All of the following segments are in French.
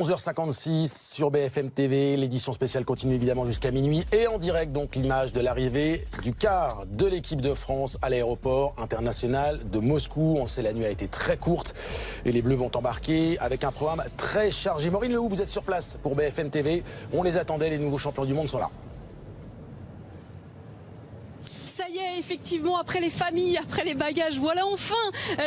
11h56 sur BFM TV, l'édition spéciale continue évidemment jusqu'à minuit et en direct donc l'image de l'arrivée du quart de l'équipe de France à l'aéroport international de Moscou. On le sait, la nuit a été très courte et les Bleus vont embarquer avec un programme très chargé. Maureen Lehoux, vous êtes sur place pour BFM TV, on les attendait, les nouveaux champions du monde sont là. Ça y est, effectivement, après les familles, après les bagages, voilà enfin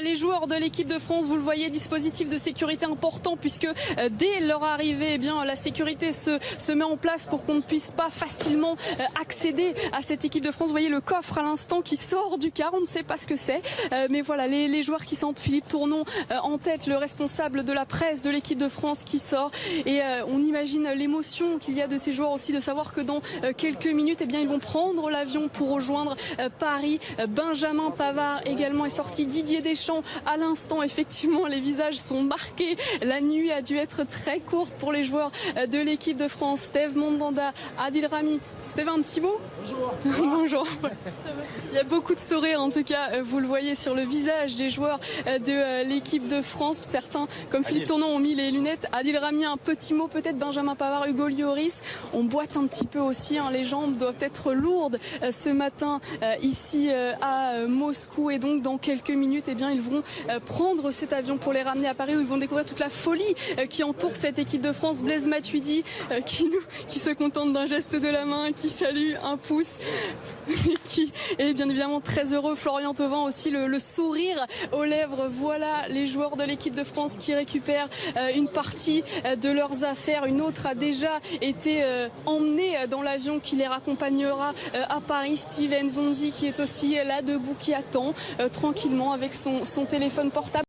les joueurs de l'équipe de France. Vous le voyez, dispositif de sécurité important puisque dès leur arrivée, eh bien, la sécurité se met en place pour qu'on ne puisse pas facilement accéder à cette équipe de France. Vous voyez le coffre à l'instant qui sort du car, on ne sait pas ce que c'est. Mais voilà, les joueurs qui sentent Philippe Tournon en tête, le responsable de la presse de l'équipe de France qui sort. Et on imagine l'émotion qu'il y a de ces joueurs aussi de savoir que dans quelques minutes, eh bien, ils vont prendre l'avion pour rejoindre Paris. Benjamin Pavard également est sorti. Didier Deschamps à l'instant, effectivement les visages sont marqués. La nuit a dû être très courte pour les joueurs de l'équipe de France. Steve Mandanda, Adil Rami. Steve, un petit mot? Bonjour. Bonjour. Il y a beaucoup de sourires en tout cas, vous le voyez sur le visage des joueurs de l'équipe de France. Certains, comme Philippe Tournon, ont mis les lunettes. Adil Rami, un petit mot peut-être. Benjamin Pavard, Hugo Lloris. On boite un petit peu aussi, hein. Les jambes doivent être lourdes ce matin ici à Moscou, et donc dans quelques minutes, eh bien, ils vont prendre cet avion pour les ramener à Paris où ils vont découvrir toute la folie qui entoure cette équipe de France. Blaise Matuidi qui se contente d'un geste de la main, qui salue un pouce, qui est bien évidemment très heureux. Florian Thauvin aussi, le sourire aux lèvres. Voilà les joueurs de l'équipe de France qui récupèrent une partie de leurs affaires. Une autre a déjà été emmenée dans l'avion qui les raccompagnera à Paris. Steven Zonzi qui est aussi là debout, qui attend tranquillement avec son téléphone portable.